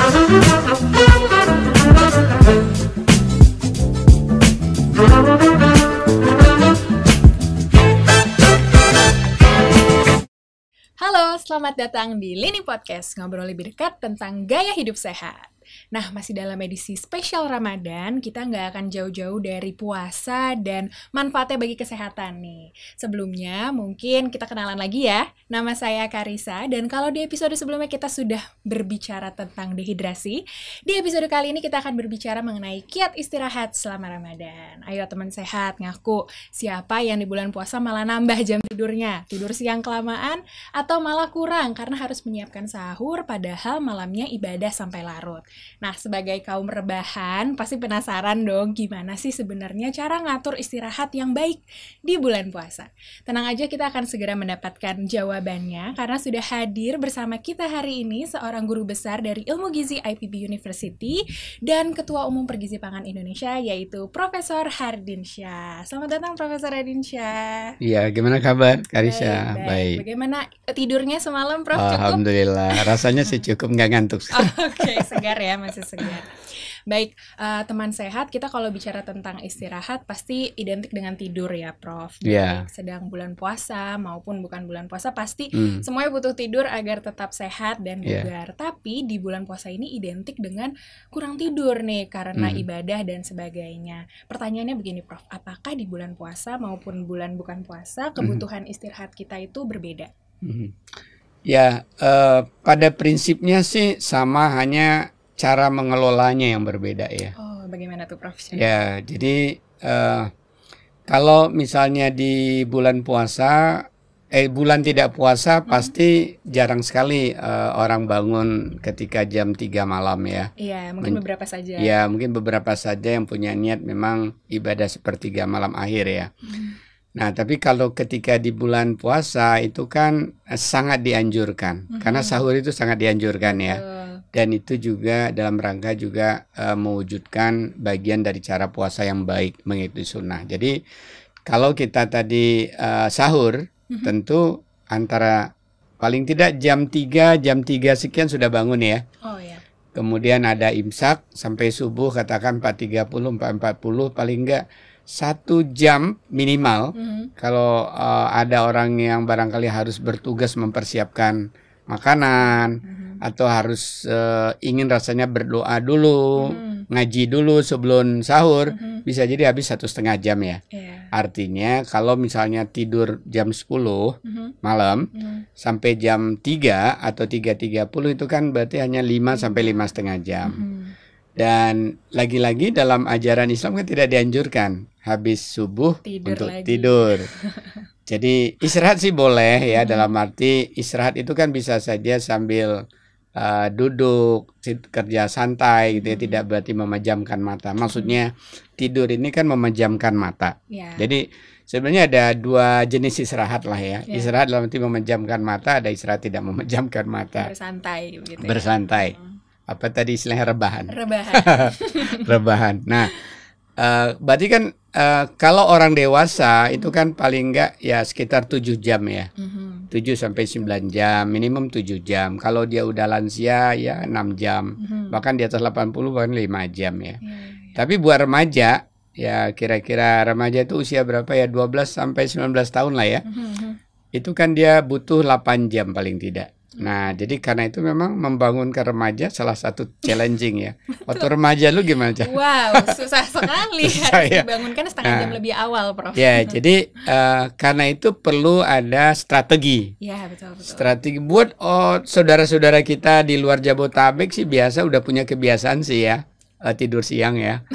Halo, selamat datang di Lini Podcast, ngobrol lebih dekat tentang gaya hidup sehat. Nah, masih dalam edisi spesial Ramadan, kita nggak akan jauh-jauh dari puasa dan manfaatnya bagi kesehatan nih. Sebelumnya, mungkin kita kenalan lagi ya. Nama saya Karisa, dan kalau di episode sebelumnya kita sudah berbicara tentang dehidrasi, di episode kali ini kita akan berbicara mengenai kiat istirahat selama Ramadan. Ayo teman sehat, ngaku siapa yang di bulan puasa malah nambah jam tidurnya, tidur siang kelamaan, atau malah kurang karena harus menyiapkan sahur padahal malamnya ibadah sampai larut. Nah, sebagai kaum rebahan, pasti penasaran dong gimana sih sebenarnya cara ngatur istirahat yang baik di bulan puasa. Tenang aja, kita akan segera mendapatkan jawabannya karena sudah hadir bersama kita hari ini seorang guru besar dari Ilmu Gizi IPB University dan Ketua Umum Pergizi Pangan Indonesia, yaitu Profesor Hardinsyah. Selamat datang Profesor Hardinsyah. Iya, gimana kabar Karisa? Baik. Bagaimana tidurnya semalam, Prof? Cukup? Alhamdulillah, rasanya sih cukup, nggak ngantuk. Oke, segar ya, masih segar. Baik, teman sehat, kita kalau bicara tentang istirahat pasti identik dengan tidur ya, Prof. Baik sedang bulan puasa maupun bukan bulan puasa, pasti semuanya butuh tidur agar tetap sehat dan bugar. Tapi di bulan puasa ini identik dengan kurang tidur nih karena ibadah dan sebagainya. Pertanyaannya begini, Prof, apakah di bulan puasa maupun bulan bukan puasa kebutuhan istirahat kita itu berbeda? Ya, pada prinsipnya sih sama, hanya cara mengelolanya yang berbeda ya. Oh, bagaimana tuh, Prof? Ya, jadi kalau misalnya di bulan puasa, bulan tidak puasa pasti jarang sekali orang bangun ketika jam 3 malam ya. Iya, mungkin beberapa saja. Ya, mungkin beberapa saja yang punya niat memang ibadah sepertiga malam akhir ya. Nah, tapi kalau ketika di bulan puasa itu kan sangat dianjurkan, karena sahur itu sangat dianjurkan ya. Dan itu juga dalam rangka juga mewujudkan bagian dari cara puasa yang baik, mengikuti sunnah. Jadi kalau kita tadi sahur, tentu antara paling tidak jam 3 sekian sudah bangun ya. Oh ya. Kemudian ada imsak sampai subuh, katakan 4.30, 4.40 paling enggak 1 jam minimal. Kalau ada orang yang barangkali harus bertugas mempersiapkan makanan atau harus ingin rasanya berdoa dulu, ngaji dulu sebelum sahur, bisa jadi habis 1,5 jam ya. Artinya kalau misalnya tidur jam 10 malam sampai jam 3 atau 3.30 itu kan berarti hanya 5 sampai 5,5 jam. Dan lagi-lagi dalam ajaran Islam kan tidak dianjurkan habis subuh tidur. Jadi istirahat sih boleh ya, dalam arti istirahat itu kan bisa saja sambil duduk, kerja santai gitu ya, tidak berarti memejamkan mata. Maksudnya tidur ini kan memejamkan mata. Jadi sebenarnya ada 2 jenis istirahat lah ya. Istirahat dalam arti memejamkan mata, ada istirahat tidak memejamkan mata. Bersantai gitu. Bersantai. Apa tadi istilahnya rebahan? Rebahan. Nah, berarti kan kalau orang dewasa itu kan paling enggak ya sekitar 7 jam ya. 7 sampai 9 jam, minimum 7 jam. Kalau dia udah lansia ya 6 jam. Bahkan di atas 80 bahkan 5 jam ya. Tapi buat remaja, ya kira-kira remaja itu usia berapa ya? 12 sampai 19 tahun lah ya. Itu kan dia butuh 8 jam paling tidak. Nah, jadi karena itu memang membangunkan remaja salah satu challenging ya. Waktu remaja lu gimana, Cak? Wow, susah sekali. Harus dibangunkan setengah jam lebih awal, Prof. Ya, jadi karena itu perlu ada strategi. Ya, betul. Strategi buat saudara-saudara kita di luar Jabodetabek sih biasa udah punya kebiasaan sih ya. Tidur siang ya.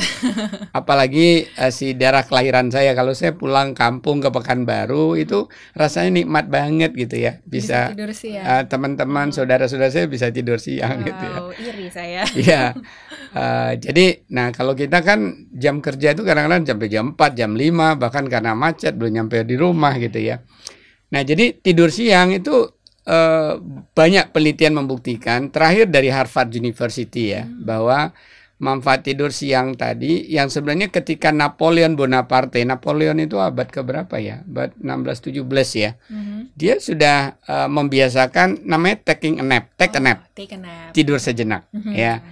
Apalagi si daerah kelahiran saya, kalau saya pulang kampung ke Pekanbaru itu rasanya nikmat banget gitu ya. Bisa tidur siang. Teman-teman, saudara-saudara saya bisa tidur siang gitu ya. Iri saya. Iya. Jadi nah kalau kita kan jam kerja itu kadang-kadang sampai jam 4, jam 5, bahkan karena macet belum nyampe di rumah gitu ya. Nah, jadi tidur siang itu banyak penelitian membuktikan, terakhir dari Harvard University ya, bahwa manfaat tidur siang tadi yang sebenarnya ketika Napoleon Bonaparte, Napoleon itu abad keberapa ya? Abad 16-17 ya. Dia sudah membiasakan namanya taking a nap, take a nap. Tidur sejenak ya.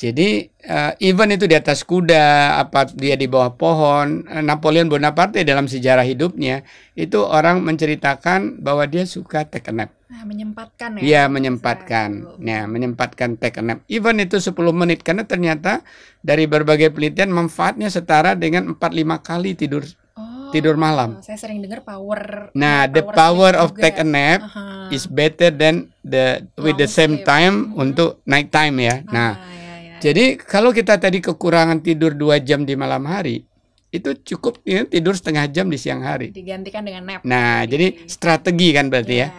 Jadi even itu di atas kuda, apa dia di bawah pohon, Napoleon Bonaparte dalam sejarah hidupnya itu orang menceritakan bahwa dia suka take a nap. Nah, menyempatkan ya. Iya, menyempatkan. Ya, menyempatkan take a nap. Even itu 10 menit karena ternyata dari berbagai penelitian manfaatnya setara dengan 4-5 kali tidur malam. Saya sering dengar power. Nah, the power of take a nap is better than with the same time untuk night time ya. Nah, jadi kalau kita tadi kekurangan tidur 2 jam di malam hari, itu cukup ya, tidur setengah jam di siang hari. Digantikan dengan nap. Nah, jadi strategi kan berarti ya.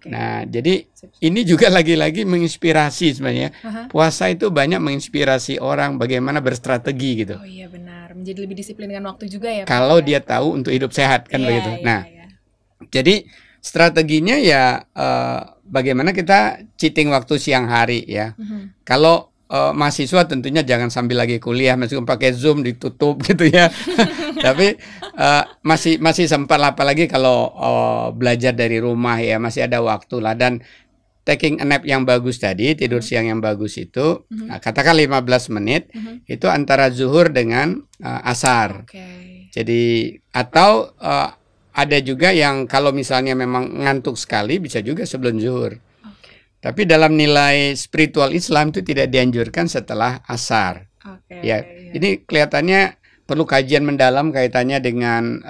Nah, jadi ini juga lagi-lagi menginspirasi sebenarnya. Puasa itu banyak menginspirasi orang bagaimana berstrategi gitu. Oh iya benar, menjadi lebih disiplin dengan waktu juga ya. Kalau dia tahu untuk hidup sehat kan begitu. Nah, jadi strateginya ya bagaimana kita cheating waktu siang hari ya. Kalau mahasiswa tentunya jangan sambil lagi kuliah meskipun pakai Zoom ditutup gitu ya. Tapi masih sempat lah, apalagi kalau belajar dari rumah ya, masih ada waktu lah. Dan taking a nap yang bagus tadi, tidur siang yang bagus itu katakan 15 menit itu antara zuhur dengan asar. Jadi atau ada juga yang kalau misalnya memang ngantuk sekali bisa juga sebelum zuhur. Tapi dalam nilai spiritual Islam itu tidak dianjurkan setelah asar. Ya, ini kelihatannya perlu kajian mendalam kaitannya dengan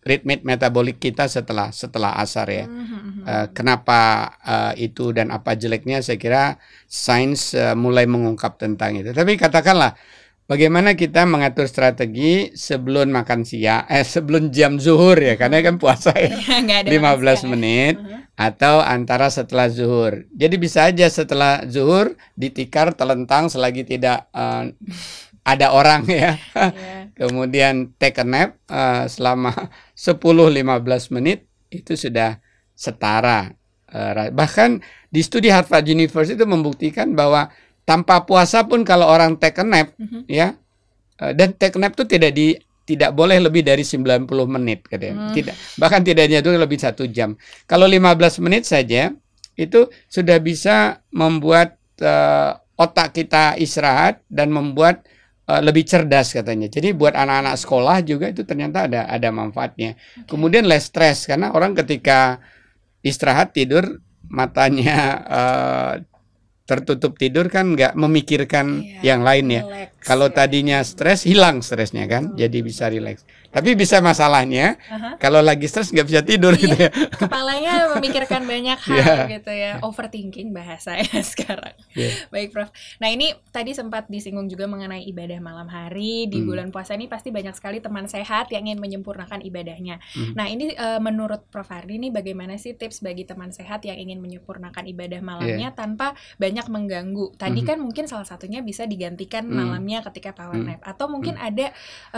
ritme metabolik kita setelah asar ya. Kenapa itu dan apa jeleknya, saya kira sains mulai mengungkap tentang itu. Tapi katakanlah bagaimana kita mengatur strategi sebelum makan siang, sebelum jam zuhur ya, karena kan puasa ya, 15 menit. Atau antara setelah zuhur. Jadi bisa aja setelah zuhur ditikar telentang selagi tidak ada orang ya. Kemudian take a nap selama 10-15 menit itu sudah setara. Bahkan di studi Harvard University itu membuktikan bahwa tanpa puasa pun kalau orang take a nap ya, dan take a nap itu tidak boleh lebih dari 90 menit katanya. Bahkan tidaknya itu lebih 1 jam. Kalau 15 menit saja itu sudah bisa membuat otak kita istirahat dan membuat lebih cerdas katanya. Jadi buat anak-anak sekolah juga itu ternyata ada manfaatnya. Kemudian less stress karena orang ketika istirahat tidur matanya tertutup tidur kan nggak memikirkan yang lain ya. Kalau tadinya stres, hilang stresnya kan, jadi bisa rileks. Tapi bisa masalahnya kalau lagi stres nggak bisa tidur gitu ya. Kepalanya memikirkan banyak hal gitu ya, overthinking bahasanya sekarang. Baik Prof. Nah ini tadi sempat disinggung juga mengenai ibadah malam hari di bulan puasa ini pasti banyak sekali teman sehat yang ingin menyempurnakan ibadahnya. Nah ini menurut Prof Hardy nih bagaimana sih tips bagi teman sehat yang ingin menyempurnakan ibadah malamnya tanpa banyak mengganggu? Tadi kan mungkin salah satunya bisa digantikan malamnya ketika power nap, atau mungkin ada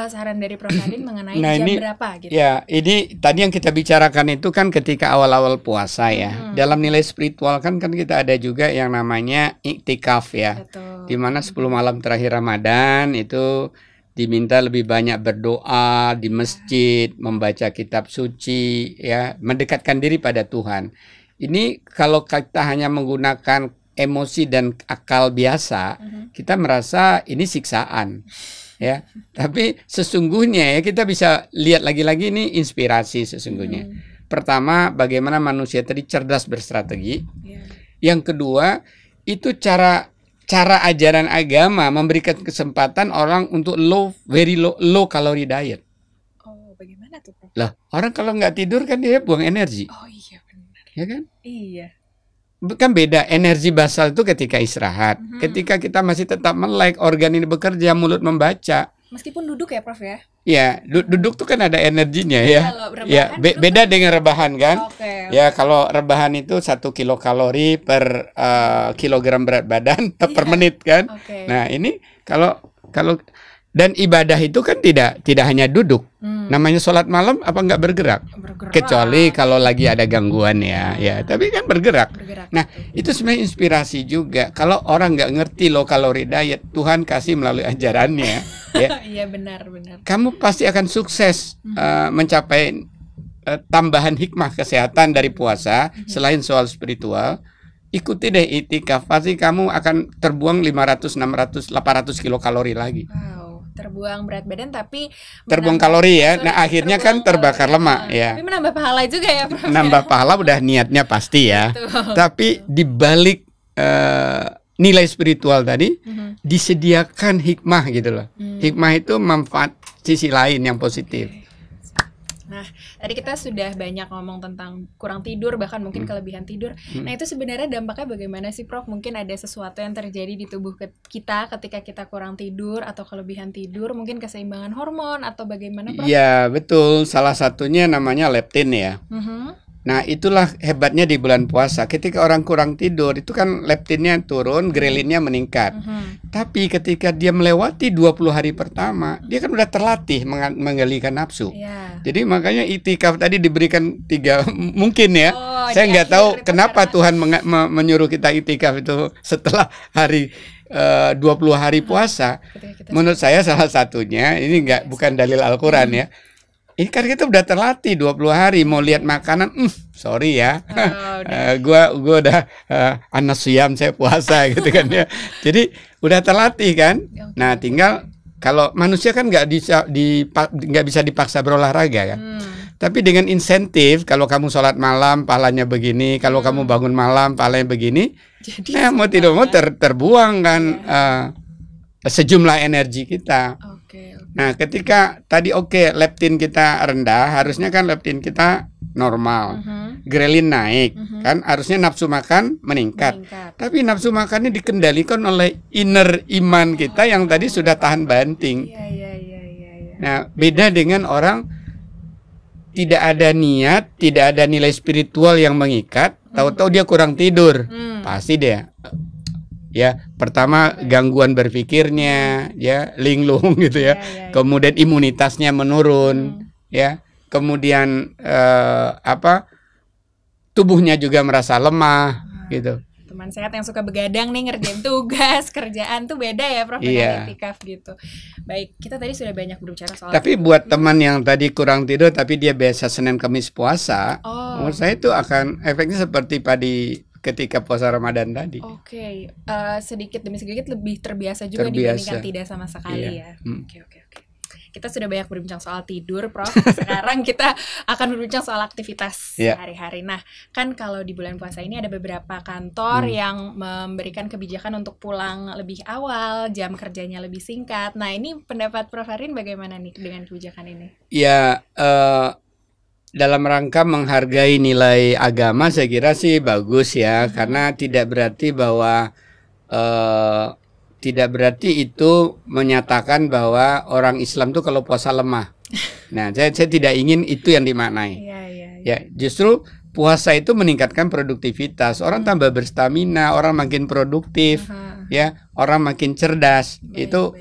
saran dari Prof Hardy mengenai jam berapa gitu. Ya, ini tadi yang kita bicarakan itu kan ketika awal-awal puasa ya. Dalam nilai spiritual kan kita ada juga yang namanya iktikaf ya. Di mana 10 malam terakhir Ramadan itu diminta lebih banyak berdoa di masjid, membaca kitab suci ya, mendekatkan diri pada Tuhan. Ini kalau kita hanya menggunakan emosi dan akal biasa, kita merasa ini siksaan. Ya, tapi sesungguhnya ya kita bisa lihat lagi-lagi ini inspirasi sesungguhnya. Pertama, bagaimana manusia tadi cerdas berstrategi. Yang kedua, itu cara ajaran agama memberikan kesempatan orang untuk very low calorie diet. Oh, bagaimana tuh, Prof? Lah, orang kalau nggak tidur kan dia buang energi. Oh iya benar. Ya kan? Iya. Kan beda energi basal itu ketika istirahat. Ketika kita masih tetap melek, organ ini bekerja, mulut membaca. Meskipun duduk ya Prof ya? Ya, duduk tuh kan ada energinya ya. Ya, beda dengan rebahan kan? Ya, kalau rebahan itu 1 kilokalori per kilogram berat badan per menit kan. Nah, ini kalau Dan ibadah itu kan tidak hanya duduk. Namanya sholat malam apa nggak bergerak? Kecuali kalau lagi ada gangguan ya. Tapi kan bergerak. Nah, itu sebenarnya inspirasi juga. Kalau orang nggak ngerti low calorie diet, Tuhan kasih melalui ajarannya. Ya. Iya benar. Kamu pasti akan sukses mencapai tambahan hikmah kesehatan dari puasa selain soal spiritual. Ikuti deh itikaf, pasti kamu akan terbuang 500, 600, 800 kilokalori lagi. Wow, terbuang berat badan tapi terbuang kalori ya. Nah, akhirnya kan terbakar lemak ya. Tapi menambah pahala juga ya, Prof. Nambah pahala udah niatnya pasti ya. Betul. Tapi dibalik nilai spiritual tadi disediakan hikmah gitu loh. Hikmah itu manfaat sisi lain yang positif. Nah, tadi kita sudah banyak ngomong tentang kurang tidur, bahkan mungkin kelebihan tidur. Nah, itu sebenarnya dampaknya bagaimana sih, Prof? Mungkin ada sesuatu yang terjadi di tubuh kita ketika kita kurang tidur atau kelebihan tidur, mungkin keseimbangan hormon atau bagaimana, Prof? Iya, betul. Salah satunya namanya leptin ya. Nah, itulah hebatnya di bulan puasa. Ketika orang kurang tidur, itu kan leptinnya turun, grelinnya meningkat. Tapi ketika dia melewati 20 hari pertama, dia kan udah terlatih menggalikan nafsu. Jadi makanya itikaf tadi diberikan 3 mungkin ya. Saya nggak tahu kenapa Tuhan menyuruh kita itikaf itu setelah hari 20 hari puasa. Menurut saya salah satunya, ini bukan dalil Al-Quran ya. Ini kan kita udah terlatih 20 hari mau lihat makanan, sorry ya, gua udah anasuyam, saya puasa gitu kan ya. Jadi udah terlatih kan. Nah, tinggal kalau manusia kan nggak bisa dipaksa berolahraga kan. Tapi dengan insentif, kalau kamu sholat malam pahalanya begini, kalau kamu bangun malam pahalanya begini, nah mau tidak mau terbuang kan sejumlah energi kita. Nah, ketika tadi leptin kita rendah, harusnya kan leptin kita normal, grelin naik, kan harusnya nafsu makan meningkat. Tapi nafsu makannya dikendalikan oleh inner iman kita yang tadi sudah tahan banting. Nah, beda dengan orang tidak ada niat, tidak ada nilai spiritual yang mengikat, tahu-tahu dia kurang tidur, pasti dia. Ya, pertama gangguan berpikirnya, ya, linglung gitu ya. Kemudian imunitasnya menurun, ya. Kemudian tubuhnya juga merasa lemah, gitu. Teman sehat yang suka begadang nih ngerjain tugas, kerjaan tuh beda ya, Prof, dengan itikaf gitu. Baik, kita tadi sudah banyak berbicara soal. Tapi buat teman yang tadi kurang tidur tapi dia biasa Senin Kamis puasa, menurut saya itu akan efeknya seperti ketika puasa Ramadan tadi. Sedikit demi sedikit lebih terbiasa juga dibandingkan tidak sama sekali ya. Oke. Kita sudah banyak berbincang soal tidur, Prof. Sekarang kita akan berbincang soal aktivitas sehari-hari. Nah, kan kalau di bulan puasa ini ada beberapa kantor yang memberikan kebijakan untuk pulang lebih awal, jam kerjanya lebih singkat. Nah, ini pendapat Prof. Harin bagaimana nih dengan kebijakan ini? Ya, dalam rangka menghargai nilai agama saya kira sih bagus ya, karena tidak berarti bahwa itu menyatakan bahwa orang Islam tuh kalau puasa lemah. Nah, saya tidak ingin itu yang dimaknai. Ya, justru puasa itu meningkatkan produktivitas. Orang tambah berstamina, orang makin produktif, ya, orang makin cerdas. Itu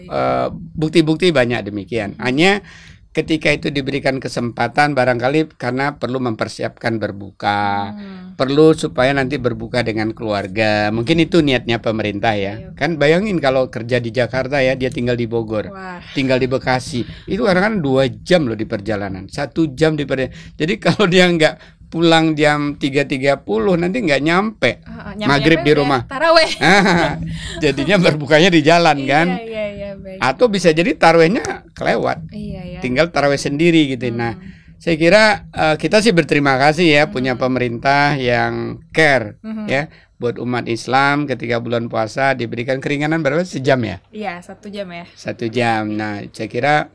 bukti-bukti banyak demikian. Hanya ketika itu diberikan kesempatan barangkali karena perlu mempersiapkan berbuka, perlu supaya nanti berbuka dengan keluarga. Mungkin itu niatnya pemerintah ya. Kan bayangin kalau kerja di Jakarta ya, dia tinggal di Bogor, tinggal di Bekasi, itu kadang-kadang 2 jam loh di perjalanan, 1 jam di perjalanan. Jadi kalau dia nggak pulang jam 3.30 nanti nggak nyampe maghrib di rumah. Taraweh. Jadinya berbukanya di jalan kan. Baik. Atau bisa jadi tarawehnya kelewat. Tinggal taraweh sendiri gitu. Nah, saya kira kita sih berterima kasih ya punya pemerintah yang care ya buat umat Islam ketika bulan puasa diberikan keringanan berapa, sejam ya? Iya, 1 jam ya. 1 jam. Nah, saya kira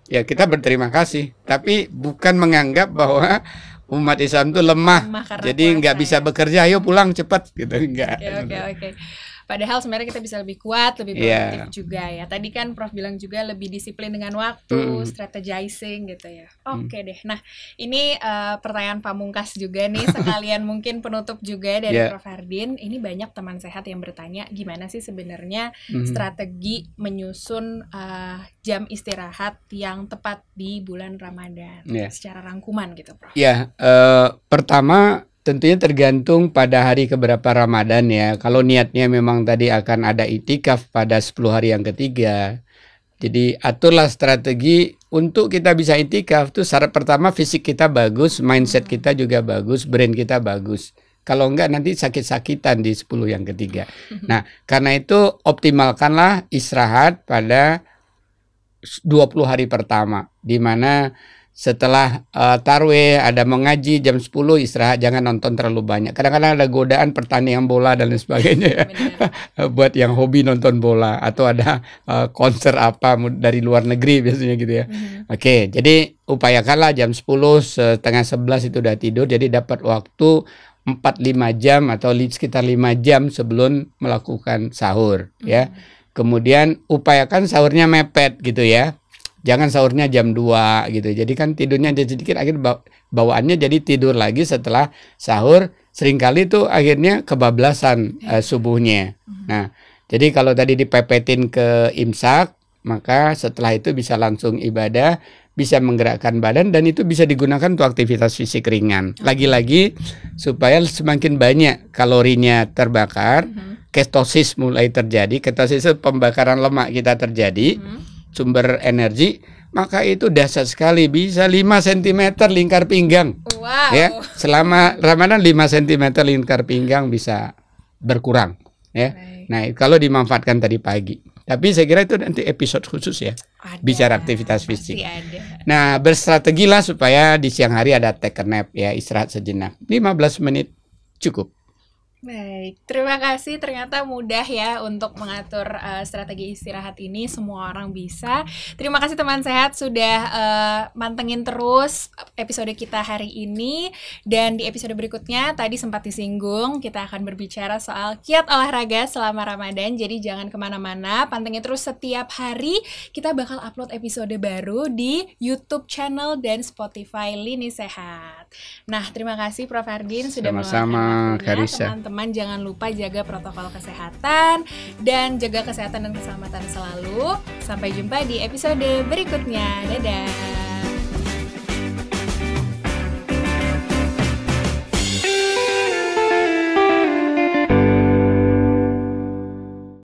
ya kita berterima kasih, tapi bukan menganggap bahwa umat Islam itu lemah jadi nggak bisa bekerja, ayo pulang cepat gitu, enggak. Oke. Padahal sebenarnya kita bisa lebih kuat, lebih Iya. produktif juga ya. Tadi kan Prof bilang juga lebih disiplin dengan waktu, strategizing gitu ya. Oke deh. Nah, ini pertanyaan pamungkas juga nih, sekalian mungkin penutup juga dari Yeah. Prof Hardin. Ini banyak teman sehat yang bertanya, gimana sih sebenarnya strategi menyusun jam istirahat yang tepat di bulan Ramadan, Yeah. secara rangkuman gitu, Prof. Ya, pertama tentunya tergantung pada hari keberapa Ramadan ya. Kalau niatnya memang tadi akan ada itikaf pada 10 hari yang ketiga. Jadi aturlah strategi untuk kita bisa itikaf tuh syarat pertama fisik kita bagus, mindset kita juga bagus, brain kita bagus. Kalau enggak nanti sakit-sakitan di 10 yang ketiga. Nah, karena itu optimalkanlah istirahat pada 20 hari pertama, di mana setelah tarwih ada mengaji jam 10 istirahat, jangan nonton terlalu banyak. Kadang-kadang ada godaan pertandingan bola dan lain sebagainya ya. Buat yang hobi nonton bola atau ada konser apa dari luar negeri biasanya gitu ya. Oke, jadi upayakanlah jam 10 setengah 11 itu udah tidur, jadi dapat waktu 4-5 jam atau sekitar 5 jam sebelum melakukan sahur ya. Kemudian upayakan sahurnya mepet gitu ya. Jangan sahurnya jam 2 gitu. Jadi kan tidurnya jadi sedikit, akhirnya bawaannya jadi tidur lagi setelah sahur. Seringkali tuh akhirnya kebablasan subuhnya. Nah, jadi kalau tadi dipepetin ke imsak, maka setelah itu bisa langsung ibadah, bisa menggerakkan badan, dan itu bisa digunakan untuk aktivitas fisik ringan. Lagi-lagi supaya semakin banyak kalorinya terbakar, ketosis mulai terjadi. Ketosis itu pembakaran lemak kita terjadi. Sumber energi, maka itu dahsyat sekali, bisa 5 cm lingkar pinggang. Wow. Ya, selama Ramadan 5 cm lingkar pinggang bisa berkurang ya. Baik. Nah, kalau dimanfaatkan tadi pagi. Tapi saya kira itu nanti episode khusus ya. Ada, bicara aktivitas fisik. pasti ada. Nah, berstrategilah supaya di siang hari ada take a nap ya, istirahat sejenak. 15 menit cukup. Baik, terima kasih. Ternyata mudah ya untuk mengatur strategi istirahat ini, semua orang bisa. Terima kasih teman sehat sudah mantengin terus episode kita hari ini. Dan di episode berikutnya tadi sempat disinggung, kita akan berbicara soal kiat olahraga selama Ramadan. Jadi jangan kemana-mana, pantengin terus setiap hari. Kita bakal upload episode baru di YouTube channel dan Spotify Lini Sehat. Nah, terima kasih Prof Hardin sudah Sama-sama, meluangkan Karissa. waktunya. Teman-teman jangan lupa jaga protokol kesehatan dan jaga kesehatan dan keselamatan selalu. Sampai jumpa di episode berikutnya. Dadah.